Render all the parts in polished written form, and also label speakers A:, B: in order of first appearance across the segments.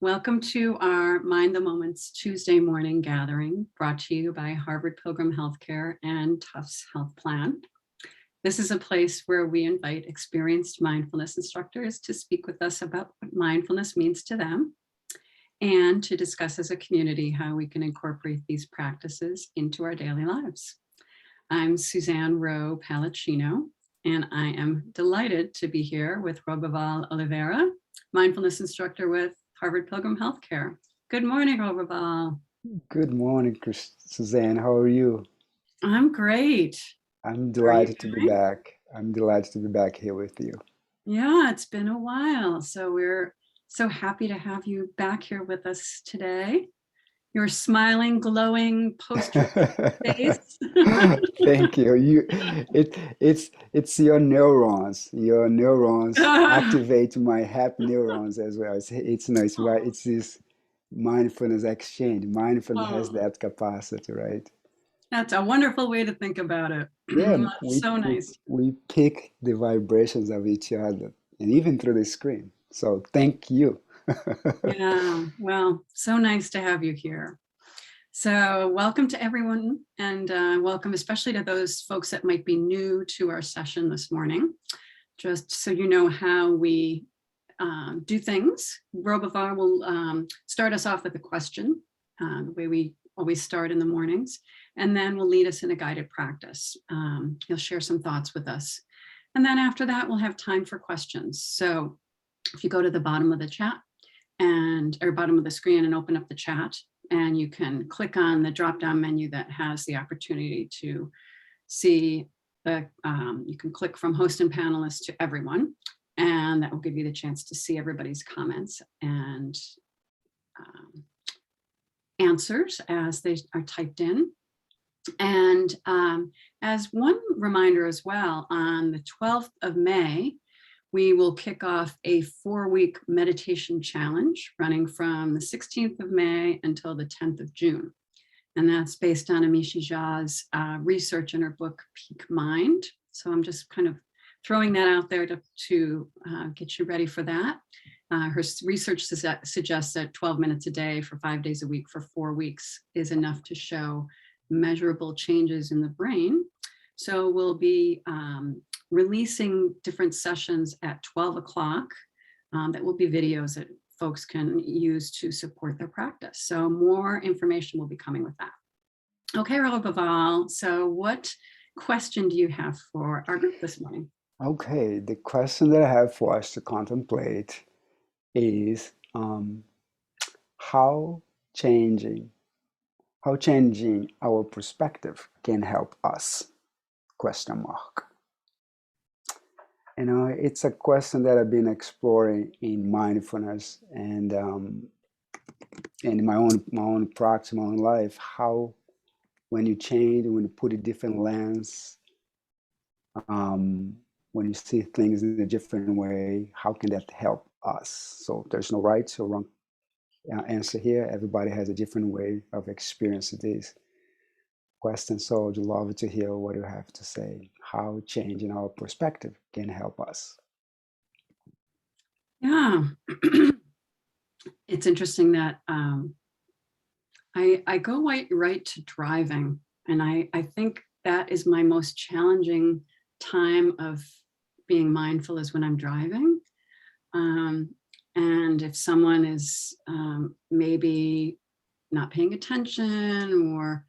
A: Welcome to our Mind the Moments Tuesday morning gathering brought to you by Harvard Pilgrim Healthcare and Tufts Health Plan. This is a place where we invite experienced mindfulness instructors to speak with us about what mindfulness means to them and to discuss as a community how we can incorporate these practices into our daily lives. I'm Suzanne Rowe Palacino, and I am delighted to be here with Roberval Oliveira, mindfulness instructor with Harvard Pilgrim Healthcare. Good morning, Roberval.
B: Good morning, Suzanne. How are you?
A: I'm great.
B: I'm
A: How are you
B: delighted to be
A: doing?
B: back. I'm delighted to be back here with you.
A: Yeah, it's been a while. So we're so happy to have you back here with us today. Your smiling, glowing poster face.
B: Thank you. It's your neurons. Your neurons activate my happy neurons as well. It's nice, right? It's this mindfulness exchange. Mindfulness has
A: Oh,
B: that capacity, right?
A: that's a wonderful way to think about it.
B: Yeah,
A: That's so nice.
B: we pick the vibrations of each other, and even through the screen. So thank you.
A: Yeah, well, so nice to have you here. So welcome to everyone, and welcome especially to those folks that might be new to our session this morning. Just so you know how we do things, Robovar will start us off with a question, the way we always start in the mornings, and then we'll lead us in a guided practice. He'll share some thoughts with us. And then after that, we'll have time for questions. So if you go to the bottom of the chat or bottom of the screen and open up the chat, and you can click on the drop-down menu that has the opportunity to see you can click from host and panelists to everyone, and that will give you the chance to see everybody's comments and answers as they are typed in. And as one reminder as well, on the 12th of May, we will kick off a 4-week meditation challenge running from the 16th of May until the 10th of June. And that's based on Amishi Jha's research in her book, Peak Mind. So I'm just kind of throwing that out there to get you ready for that. Her research suggests that 12 minutes a day for 5 days a week for 4 weeks is enough to show measurable changes in the brain. So we'll be releasing different sessions at 12 o'clock that will be videos that folks can use to support their practice. So more information will be coming with that. Okay, Roberval, so what question do you have for our group this morning?
B: Okay, the question that I have for us to contemplate is how changing how changing our perspective can help us? Question mark. You know, it's a question that I've been exploring in mindfulness and in my own practice, my own life. How when you change, when you put a different lens, um, when you see things in a different way, how can that help us? So there's no right or wrong answer here. Everybody has a different way of experiencing this question. So I'd love to hear what you have to say, how changing our perspective can help us.
A: Yeah, it's interesting that I go right to driving, and I think that is my most challenging time of being mindful is when I'm driving. And if someone is maybe not paying attention or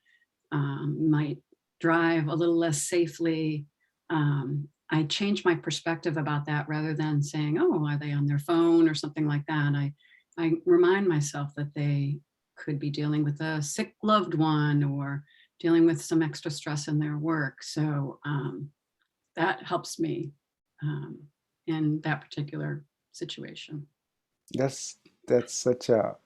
A: might drive a little less safely, I change my perspective about that rather than saying, oh, are they on their phone or something like that. I remind myself that they could be dealing with a sick loved one or dealing with some extra stress in their work. So that helps me in that particular situation.
B: That's that's such a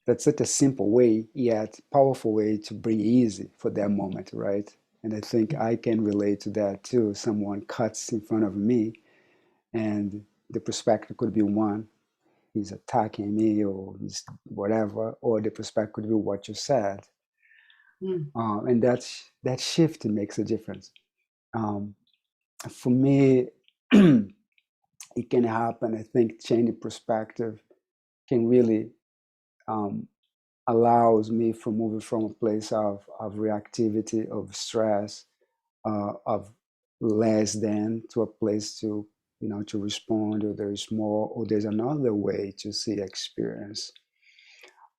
B: that's such a simple way yet powerful way to bring easy for that moment, right? And I think I can relate to that too. Someone cuts in front of me, and the perspective could be one, he's attacking me or he's whatever, or the perspective could be what you said.
A: Mm.
B: And that shift makes a difference. Um, for me, it can happen. I think changing perspective can really allows me from moving from a place of reactivity, of stress, of less than, to a place to, to respond, or there's more, or there's another way to see experience.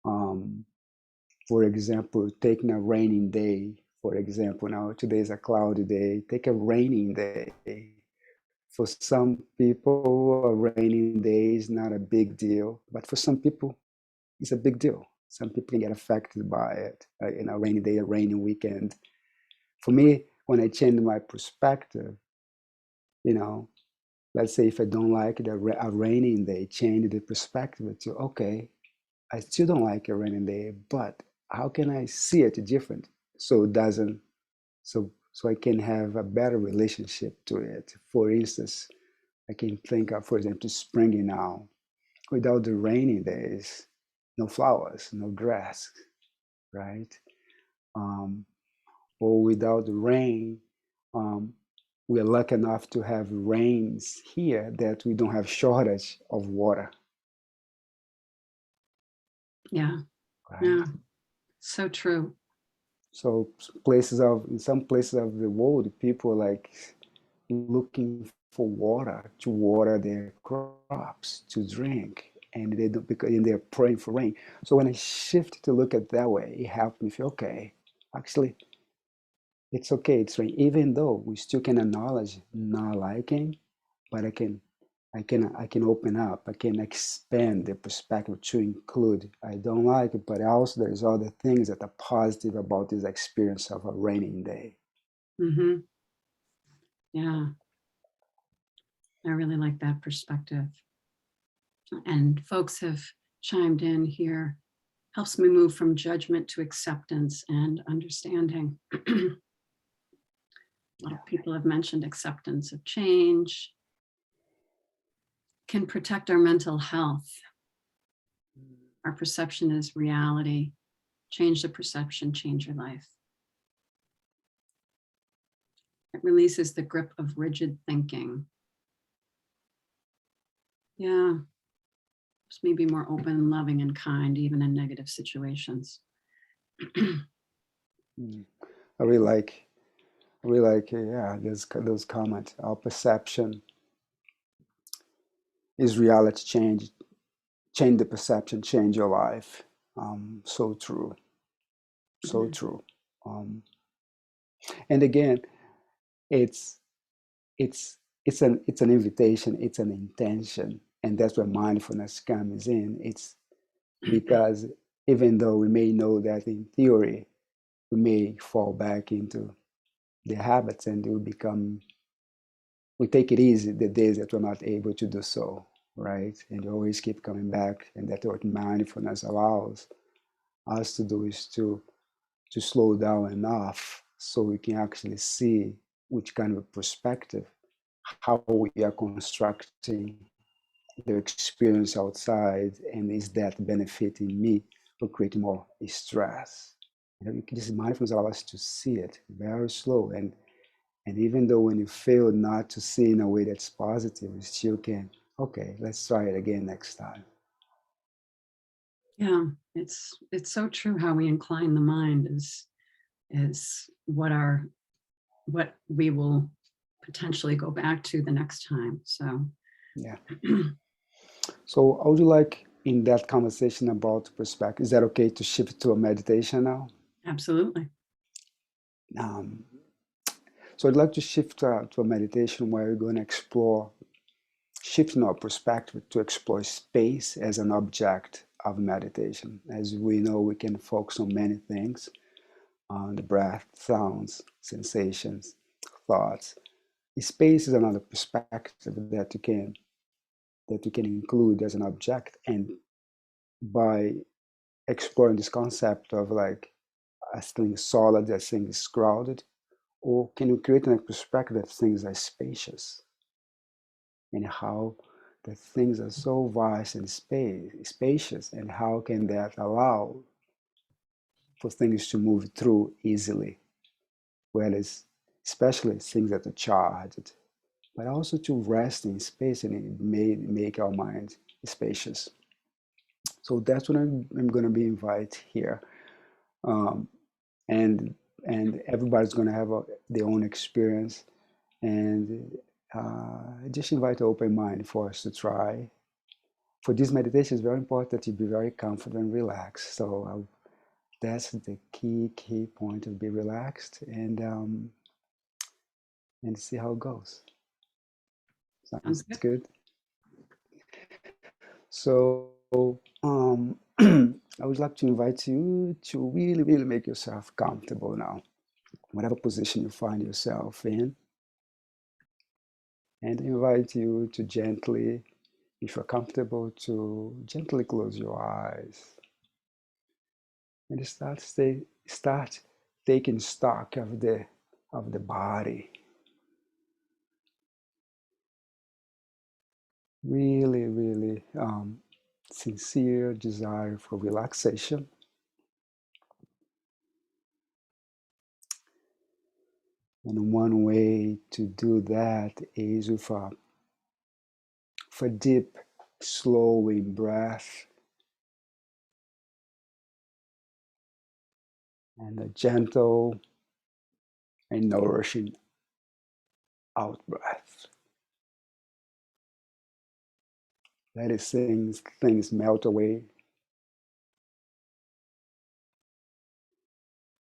B: For example, taking a raining day, for example, now today is a cloudy day, take a raining day. For some people, a raining day is not a big deal, but for some people, it's a big deal. Some people can get affected by it. A rainy day, a rainy weekend. For me, when I change my perspective, let's say if I don't like a raining day, change the perspective to, okay, I still don't like a rainy day, but how can I see it different so it doesn't, so I can have a better relationship to it. For instance, I can think of, for example, spring now. Without the rainy days, no flowers, no grass, right? Or without the rain, we are lucky enough to have rains here that we don't have shortage of water.
A: Yeah.
B: Right?
A: Yeah. So true.
B: So in some places of the world, people are like looking for water to water their crops, to drink, and they don't, because they're praying for rain. So when I shift to look at that way, it helped me feel, okay, actually, it's okay, it's rain, even though we still can acknowledge not liking, but I can open up, I can expand the perspective to include, I don't like it, but also there's other things that are positive about this experience of a raining day.
A: Mm-hmm. Yeah. I really like that perspective. And folks have chimed in here. Helps me move from judgment to acceptance and understanding. A lot of people have mentioned acceptance of change. Can protect our mental health. Our perception is reality. Change the perception, change your life. It releases the grip of rigid thinking. Yeah, just maybe more open, loving, and kind, even in negative situations.
B: I really like, yeah, those comments. Our perception is reality change. Change the perception, change your life. So true. So true. And again, it's it's it's an invitation, it's an intention, and that's where mindfulness comes in. It's because even though we may know that in theory, we may fall back into the habits and we take it easy the days that we're not able to do so, right? And you always keep coming back, and that's what mindfulness allows us to do, is to slow down enough so we can actually see which kind of perspective, how we are constructing the experience outside, and is that benefiting me or creating more stress. This mindfulness allows us to see it very slow, and even though when you fail not to see in a way that's positive, you still can, okay, let's try it again next time.
A: Yeah, it's so true how we incline the mind is what we will potentially go back to the next time. So
B: Yeah. So how would you like in that conversation about perspective? Is that okay to shift to a meditation now?
A: absolutely.
B: Um, so I'd like to shift to a meditation where we're going to explore shifting our perspective to explore space as an object of meditation. As we know, we can focus on many things, on the breath, sounds, sensations, thoughts. Space is another perspective that you can include as an object, and by exploring this concept of like a thing is solid, a thing is crowded, or can you create a perspective that things are spacious, and how the things are so vast and spacious, and how can that allow for things to move through easily, whereas especially things that are charged, but also to rest in space, and it may make our mind spacious. So that's what I'm going to be invite here. Um, and everybody's going to have their own experience. And just invite an open mind for us to try. For this meditation, it's very important that you be very comfortable and relaxed. So that's the key point, to be relaxed and see how it goes.
A: Sounds
B: Sounds
A: good.
B: good. So I would like to invite you to really make yourself comfortable now, whatever position you find yourself in, and invite you to gently, if you're comfortable, to gently close your eyes and start taking stock of the body. Really sincere desire for relaxation. And one way to do that is with a deep, slowing breath and a gentle and nourishing out breath. Let things melt away.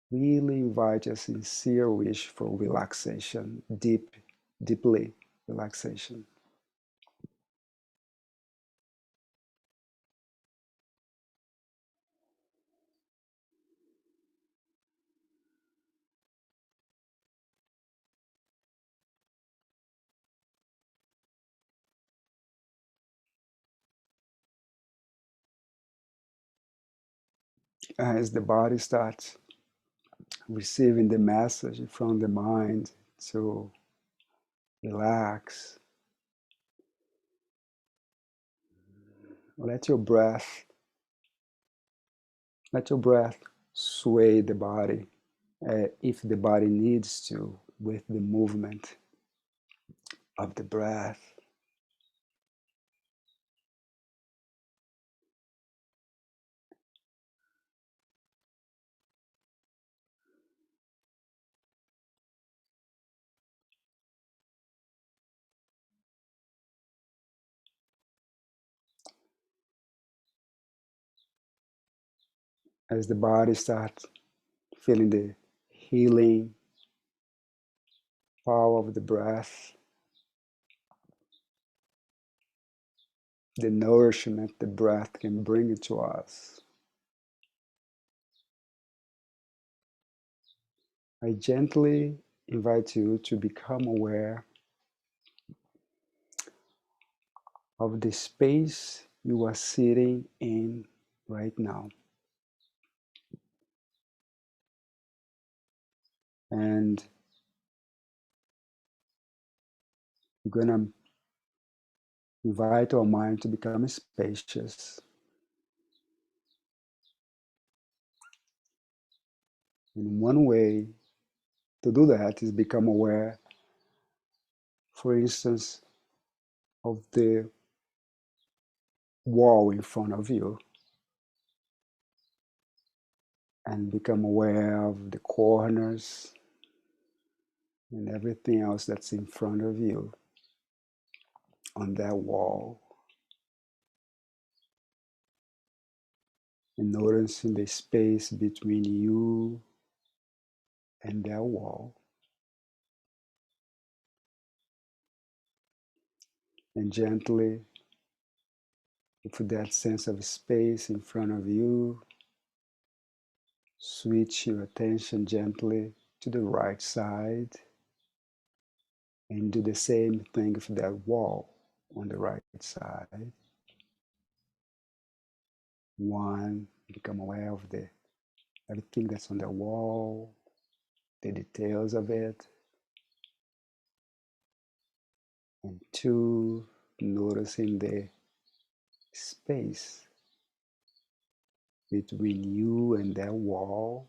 B: Really invite a sincere wish for relaxation, deeply relaxation. As the body starts receiving the message from the mind to relax, let your breath sway the body, if the body needs to, with the movement of the breath. As the body starts feeling the healing power of the breath, the nourishment the breath can bring to us, I gently invite you to become aware of the space you are sitting in right now. And we're going to invite our mind to become spacious. And one way to do that is become aware, for instance, of the wall in front of you, and become aware of the corners and everything else that's in front of you on that wall. And noticing the space between you and that wall. And gently, with that sense of space in front of you, switch your attention gently to the right side and do the same thing with that wall on the right side. One, become aware of everything that's on the wall, the details of it. And two, noticing the space between you and that wall.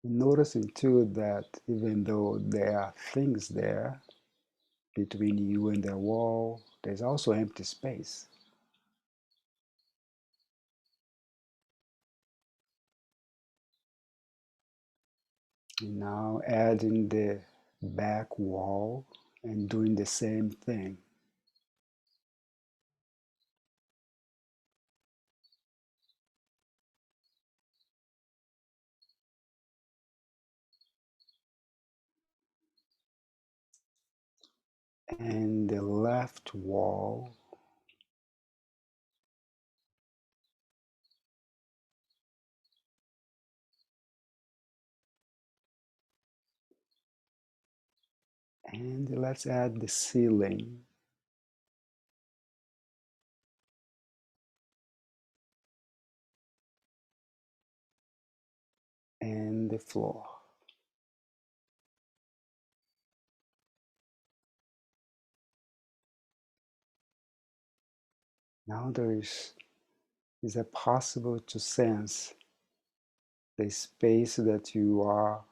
B: Noticing too that even though there are things there, between you and the wall, there's also empty space. And now adding the back wall and doing the same thing. And the left wall. And let's add the ceiling. And the floor. Now is it possible to sense the space that you are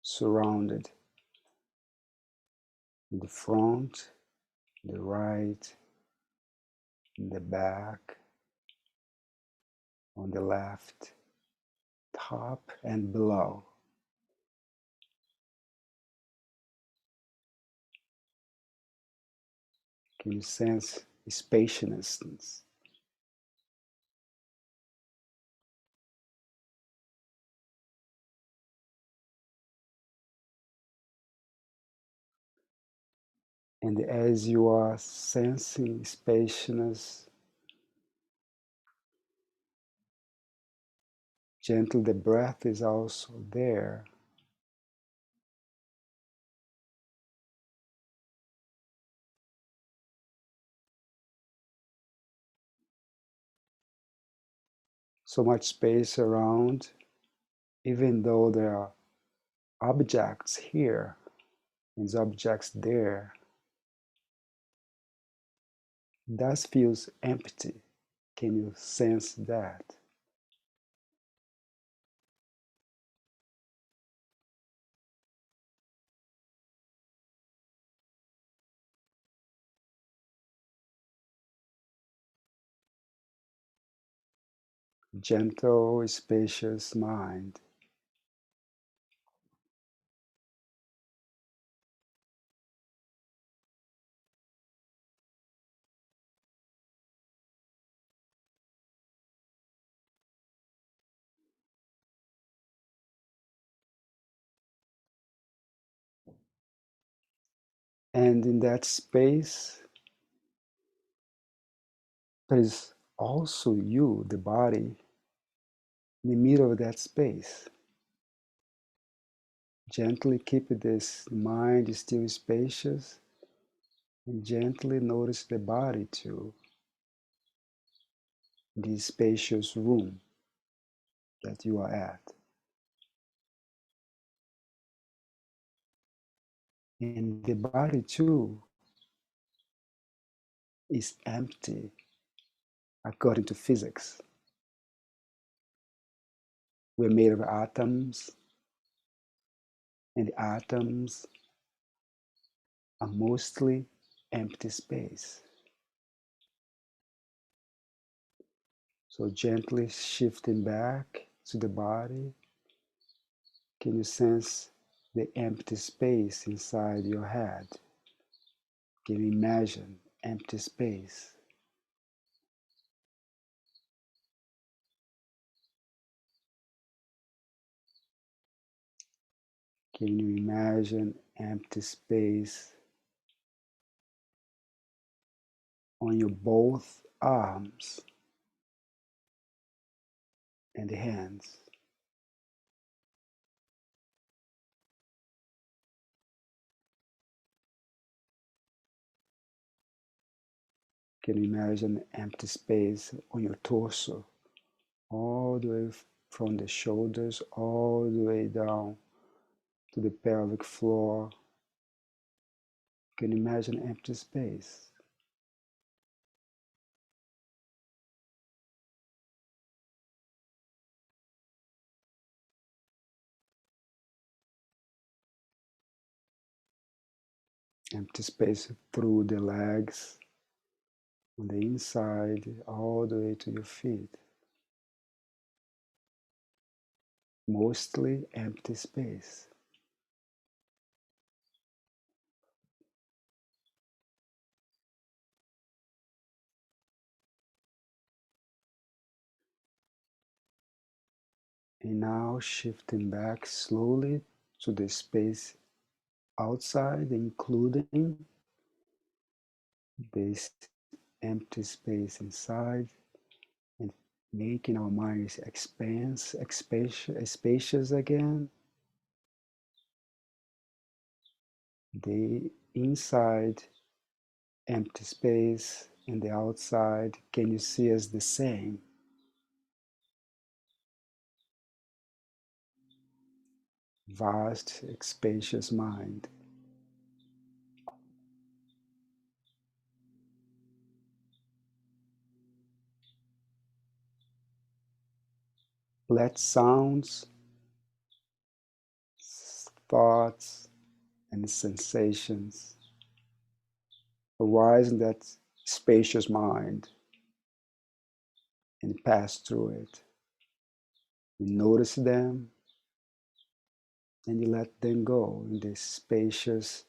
B: surrounded? In the front, the right, in the back, on the left, top and below. Can you sense spaciousness? And as you are sensing spaciousness, gently the breath is also there. So much space around, even though there are objects here and objects there, it does feels empty. Can you sense that? Gentle, spacious mind. And in that space, there is also you, the body, in the middle of that space. Gently keep this mind still spacious and gently notice the body too, this spacious room that you are at. And the body too is empty according to physics. We're made of atoms, and the atoms are mostly empty space. So gently shifting back to the body, can you sense the empty space inside your head? Can you imagine empty space? Can you imagine empty space on your both arms and the hands? Can you imagine empty space on your torso, all the way from the shoulders all the way down to the pelvic floor? Can you imagine empty space? Empty space through the legs, on the inside, all the way to your feet. Mostly empty space. And now shifting back slowly to the space outside, including this empty space inside, and making our minds spacious again. The inside empty space and the outside, can you see as the same? Vast, spacious mind. Let sounds, thoughts, and sensations arise in that spacious mind and pass through it. You notice them and you let them go in this spacious,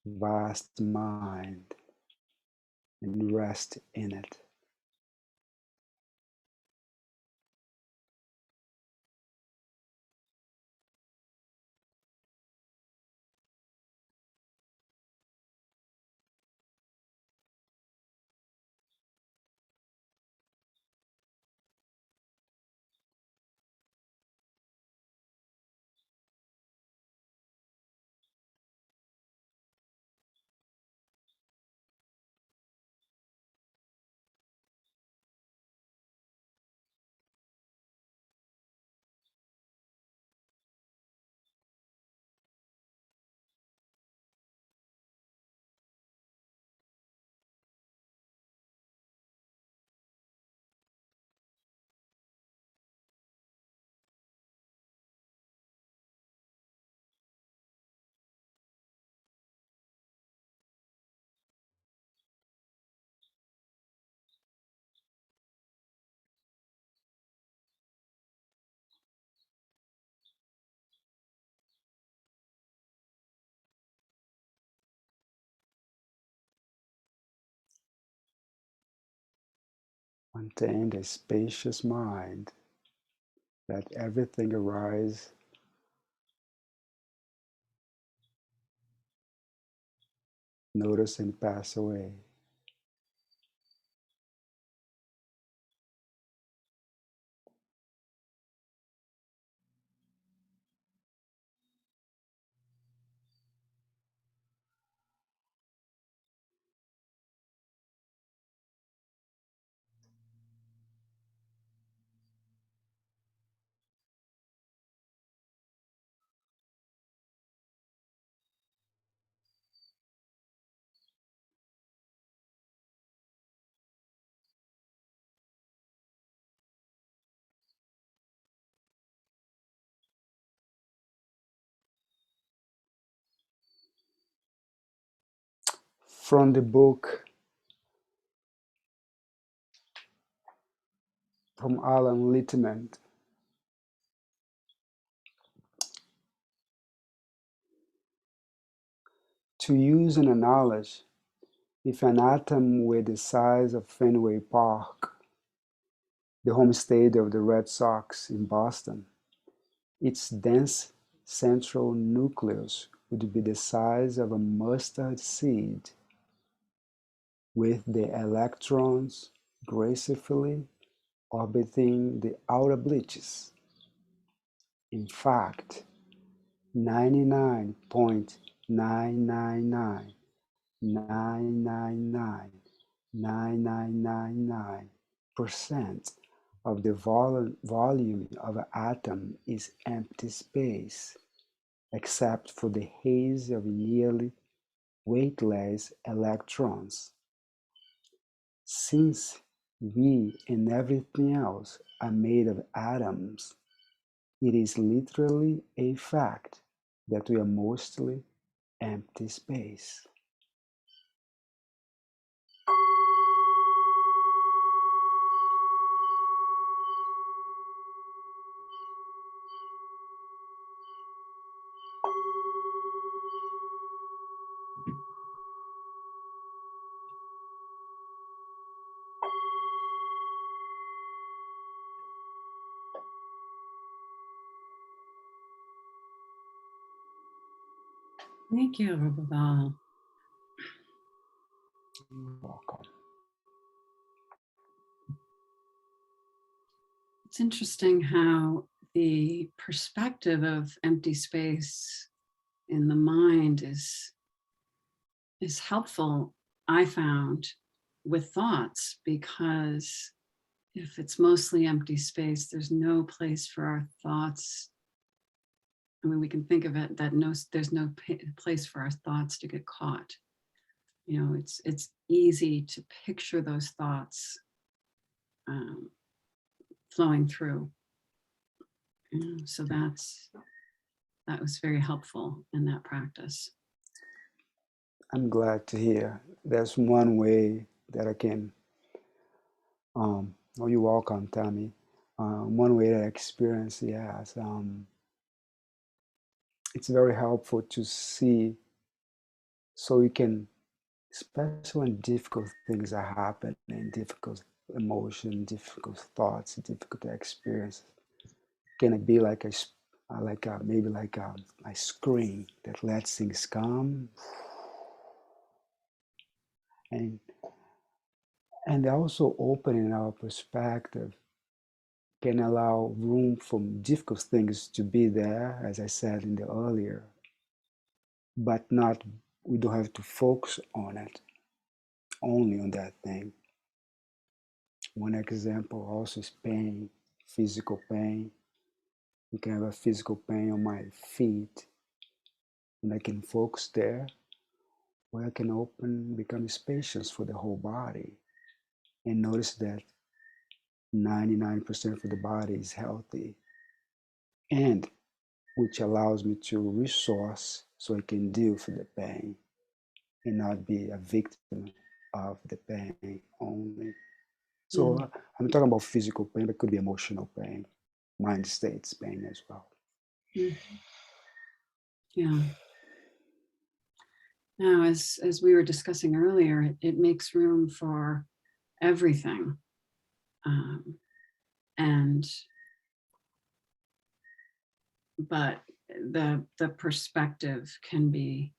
B: vast mind and rest in it. Maintain a spacious mind. Let everything arise. Notice and pass away. From the book from Alan Littman, to use an analogy, if an atom were the size of Fenway Park, the home stadium of the Red Sox in Boston, its dense central nucleus would be the size of a mustard seed, with the electrons gracefully orbiting the outer bleachers. In fact, 99.999999999% of the volume of an atom is empty space, except for the haze of nearly weightless electrons. Since we and everything else are made of atoms, it is literally a fact that we are mostly empty space.
A: Thank you, Roberval.
B: You're welcome.
A: It's interesting how the perspective of empty space in the mind is helpful, I found, with thoughts, because if it's mostly empty space, there's no place for our thoughts. I mean, we can think of it that there's no place for our thoughts to get caught. You know, it's easy to picture those thoughts flowing through. So that was very helpful in that practice.
B: I'm glad to hear. There's one way that I can, oh, you're welcome, Tammy. One way that I experience, yes, it's very helpful to see, so you can, especially when difficult things are happening, difficult emotion, difficult thoughts, difficult experiences, can it be like maybe like a screen that lets things come, and also opening our perspective can allow room for difficult things to be there, as I said in the earlier, but not, we don't have to focus on it, only on that thing. One example also is pain, physical pain. You can have a physical pain on my feet, and I can focus there, or I can become spacious for the whole body, and notice that 99% of the body is healthy, and which allows me to resource so I can deal with the pain and not be a victim of the pain only. So I'm talking about physical pain, but it could be emotional pain, mind states pain as well.
A: Yeah. Now, as we were discussing earlier, it makes room for everything. But the perspective can be,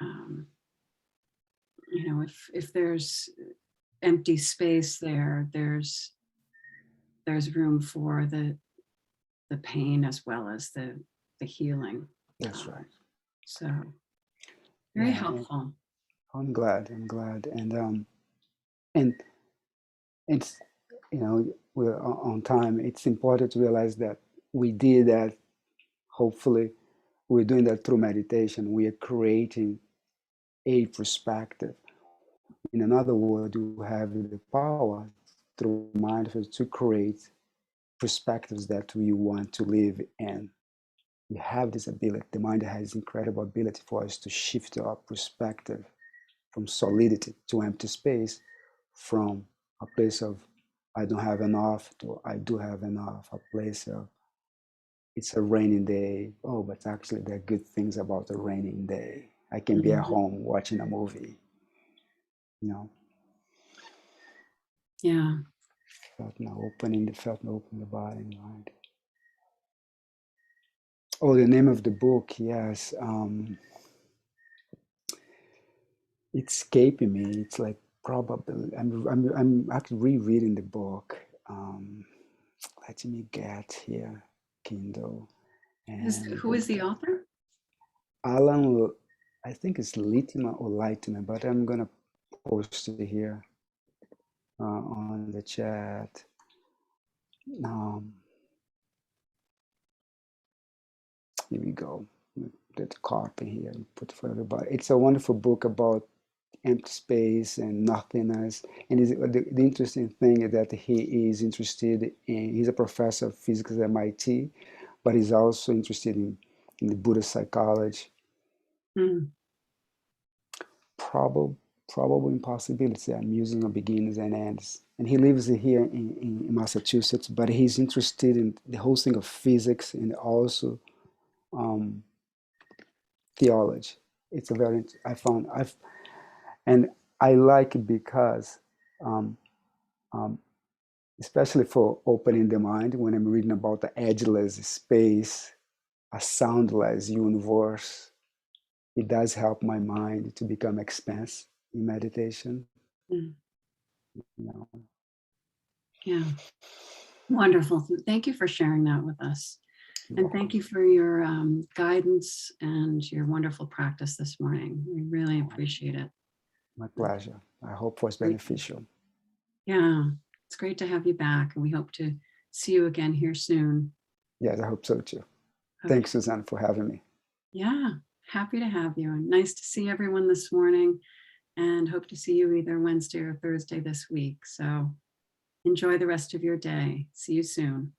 A: you know, if there's empty space there, there's room for the pain as well as the healing.
B: That's right.
A: So very helpful.
B: I'm glad, and it's, you know, we're on time. It's important to realize that we did that. Hopefully, we're doing that through meditation. We are creating a perspective. In another word, you have the power through mindfulness to create perspectives that we want to live in. We have this ability. The mind has incredible ability for us to shift our perspective from solidity to empty space, from a place of I don't have enough to I do have enough, a place of it's a rainy day. Oh, but actually there are good things about a raining day. I can be at home watching a movie, you know.
A: Yeah.
B: Felt no opening the body and mind. Oh, the name of the book, yes. It's escaping me. It's like probably I'm actually rereading the book. Let me get here, Kindle. And
A: Who is the author?
B: Alan, I think it's Litima or Litima, but I'm gonna post it here on the chat. Here we go. Put the copy here and put it for everybody. It's a wonderful book about empty space and nothingness. And the interesting thing is that he is interested in, he's a professor of physics at MIT, but he's also interested in the Buddhist psychology.
A: Mm.
B: Probable impossibility. I'm using a beginners and ends. And he lives here in Massachusetts, but he's interested in the whole thing of physics and also um, theology. It's a very, and I like it because, um, um, especially for opening the mind, when I'm reading about the edgeless space, a soundless universe, it does help my mind to become expansive in meditation.
A: Mm.
B: You know.
A: Yeah, wonderful. Thank you for sharing that with us.
B: You're
A: And
B: welcome.
A: thank you for your guidance and your wonderful practice this morning. We really appreciate it.
B: My pleasure. I hope it was
A: Great.
B: beneficial.
A: Yeah, it's great to have you back, and we hope to see you again here soon.
B: Yes, I hope so too.
A: Okay.
B: Thanks, Suzanne, for having me.
A: Yeah, happy to have you. And nice to see everyone this morning, and hope to see you either Wednesday or Thursday this week. So enjoy the rest of your day. See you soon.